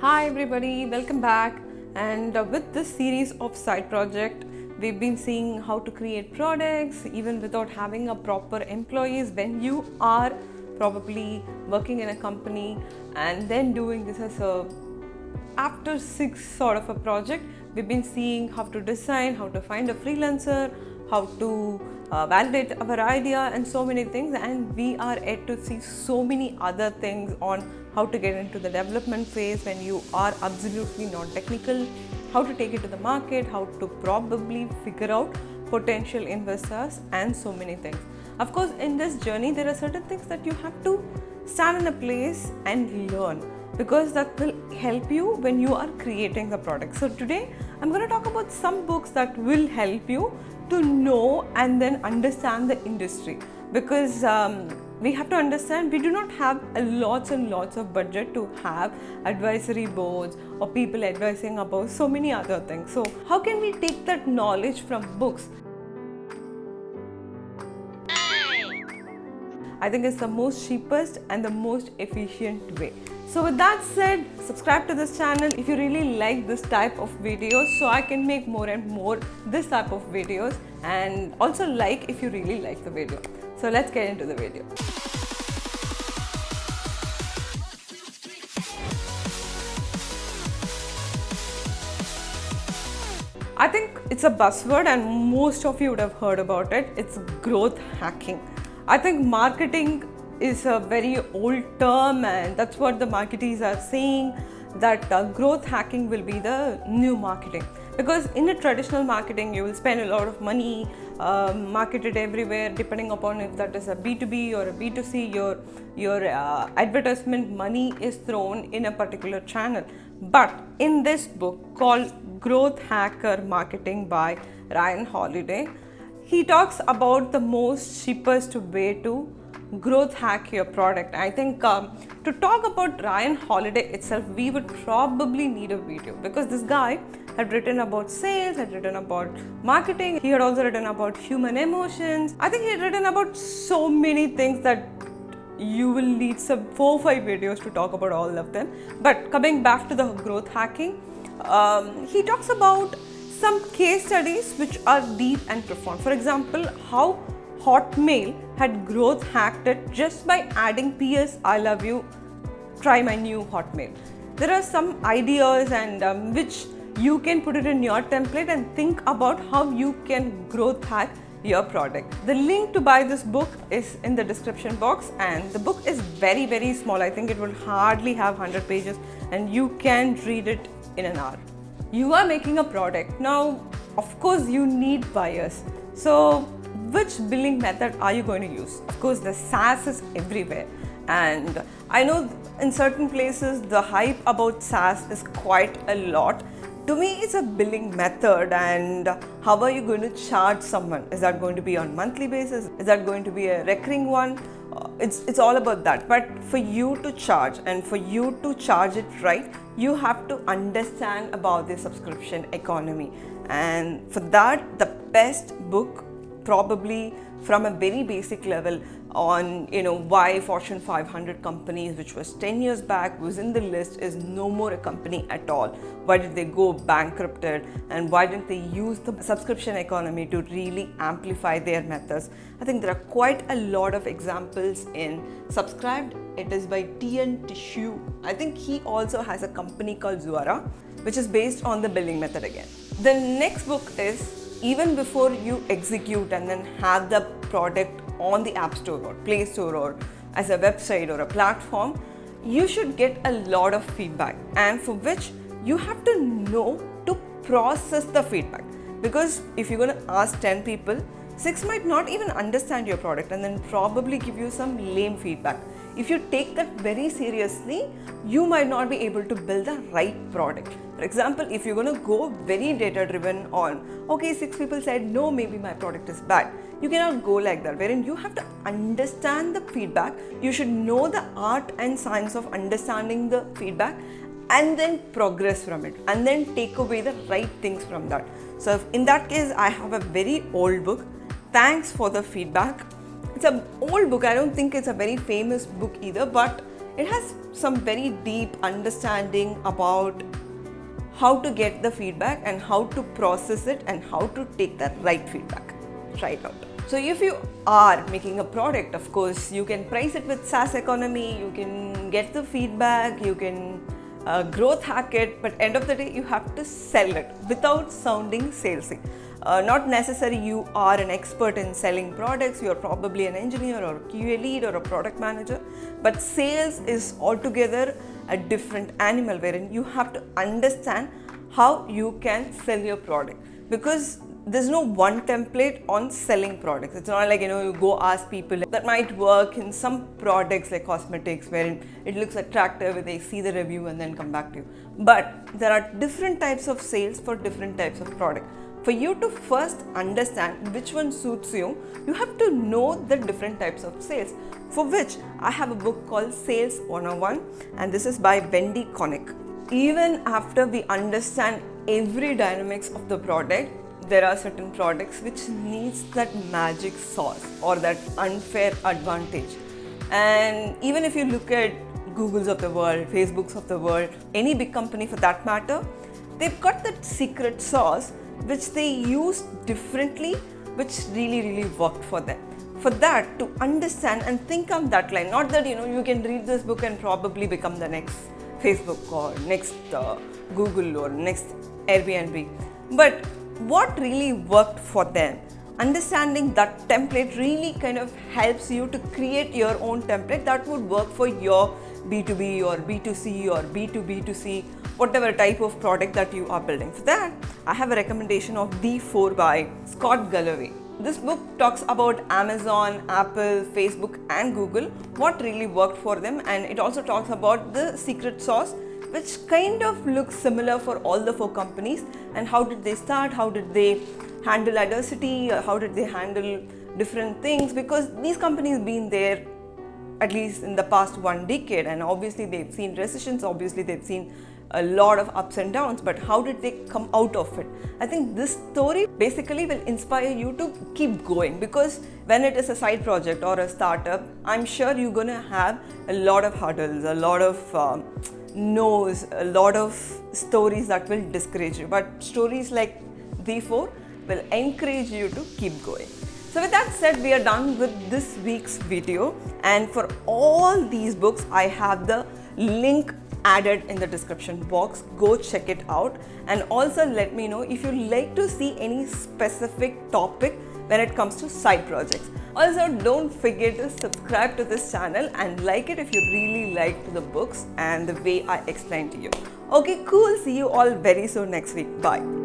Hi everybody, welcome back. And with this series of side project, we've been seeing how to create products even without having a proper employees when you are probably working in a company and then doing this as a after 6 sort of a project. We've been seeing how to design, how to find a freelancer, how to validate our idea and so many things, and we are yet to see so many other things on how to get into the development phase when you are absolutely not technical, how to take it to the market, how to probably figure out potential investors and so many things. Of course, in this journey there are certain things that you have to stand in a place and learn, because that will help you when you are creating the product. So today I'm going to talk about some books that will help you to know and then understand the industry, because we have to understand we do not have lots and lots of budget to have advisory boards or people advising about so many other things. So how can we take that knowledge from books? I think it's the most cheapest and the most efficient way. So with that said, subscribe to this channel if you really like this type of videos, so I can make more and more this type of videos, and also like if you really like the video. So let's get into the video. I think it's a buzzword and most of you would have heard about it. It's growth hacking. I think marketing is a very old term, and that's what the marketeers are saying, that growth hacking will be the new marketing. Because in a traditional marketing, you will spend a lot of money, market it everywhere, depending upon if that is a B2B or a B2C, your advertisement money is thrown in a particular channel. But in this book called Growth Hacker Marketing by Ryan Holiday, he talks about the most cheapest way to growth hack your product. I think to talk about Ryan Holiday itself, we would probably need a video, because this guy had written about sales, had written about marketing, he had also written about human emotions. I think he had written about so many things that you will need some 4 or 5 videos to talk about all of them. But coming back to the growth hacking, he talks about some case studies which are deep and profound. For example, how Hotmail had growth hacked it just by adding PS I love you, try my new Hotmail. There are some ideas and which you can put it in your template and think about how you can growth hack your product. The link to buy this book is in the description box, and the book is very, very small. I think it will hardly have 100 pages and you can read it in an hour. You are making a product. Now, of course, you need buyers. So which billing method are you going to use? Of course, the SaaS is everywhere. And I know in certain places, the hype about SaaS is quite a lot. To me, it's a billing method, and how are you going to charge someone? Is that going to be on monthly basis? Is that going to be a recurring one? It's all about that. But for you to charge, and for you to charge it right, you have to understand about the subscription economy. And for that, the best book, probably from a very basic level, on why Fortune 500 companies, which was 10 years back, was in the list, is no more a company at all. Why did they go bankrupted, and why didn't they use the subscription economy to really amplify their methods? I think there are quite a lot of examples in Subscribed. It is by T.N. Tissue. I think he also has a company called Zuara, which is based on the billing method again. The next book is Even Before You Execute and then have the product on the App Store or Play Store or as a website or a platform, you should get a lot of feedback, and for which you have to know to process the feedback. Because if you're going to ask 10 people, 6 might not even understand your product and then probably give you some lame feedback. If you take that very seriously, you might not be able to build the right product. For example, if you're going to go very data driven on, okay, 6 people said no, maybe my product is bad. You cannot go like that, wherein you have to understand the feedback. You should know the art and science of understanding the feedback and then progress from it and then take away the right things from that. So in that case, I have a very old book. Thanks for the feedback. It's an old book. I don't think it's a very famous book either, but it has some very deep understanding about how to get the feedback and how to process it and how to take the right feedback. Try it out. So if you are making a product, of course, you can price it with SaaS economy, you can get the feedback, you can growth hack it, but end of the day, you have to sell it without sounding salesy. Not necessarily you are an expert in selling products, you are probably an engineer or a QA lead or a product manager, but sales is altogether a different animal wherein you have to understand how you can sell your product, because there's no one template on selling products. It's not like, you go ask people. That might work in some products like cosmetics, wherein it looks attractive, they see the review and then come back to you. But there are different types of sales for different types of product. For you to first understand which one suits you, you have to know the different types of sales, for which I have a book called Sales 101, and this is by Wendy Connick. Even after we understand every dynamics of the product, there are certain products which needs that magic sauce or that unfair advantage. And even if you look at Googles of the world, Facebooks of the world, any big company for that matter, they've got that secret sauce which they use differently, which really worked for them. For that, to understand and think on that line, not that you can read this book and probably become the next Facebook or next Google or next Airbnb, but what really worked for them. Understanding that template really kind of helps you to create your own template that would work for your B2B or B2C or B2B2C, whatever type of product that you are building. For that, I have a recommendation of D4 by Scott Galloway. This book talks about Amazon, Apple, Facebook and Google, what really worked for them, and it also talks about the secret sauce which kind of looks similar for all the 4 companies, and how did they start, how did they handle adversity, how did they handle different things, because these companies been there at least in the past 1 decade, and obviously they've seen recessions, obviously they've seen a lot of ups and downs, but how did they come out of it? I think this story basically will inspire you to keep going, because when it is a side project or a startup, I'm sure you're gonna have a lot of hurdles, a lot of no's, a lot of stories that will discourage you, but stories like D4 will encourage you to keep going. So with that said, we are done with this week's video, and for all these books I have the link added in the description box. Go check it out, and also let me know if you like to see any specific topic when it comes to side projects. Also, don't forget to subscribe to this channel and like it if you really liked the books and the way I explained to you. Okay, cool. See you all very soon next week. Bye.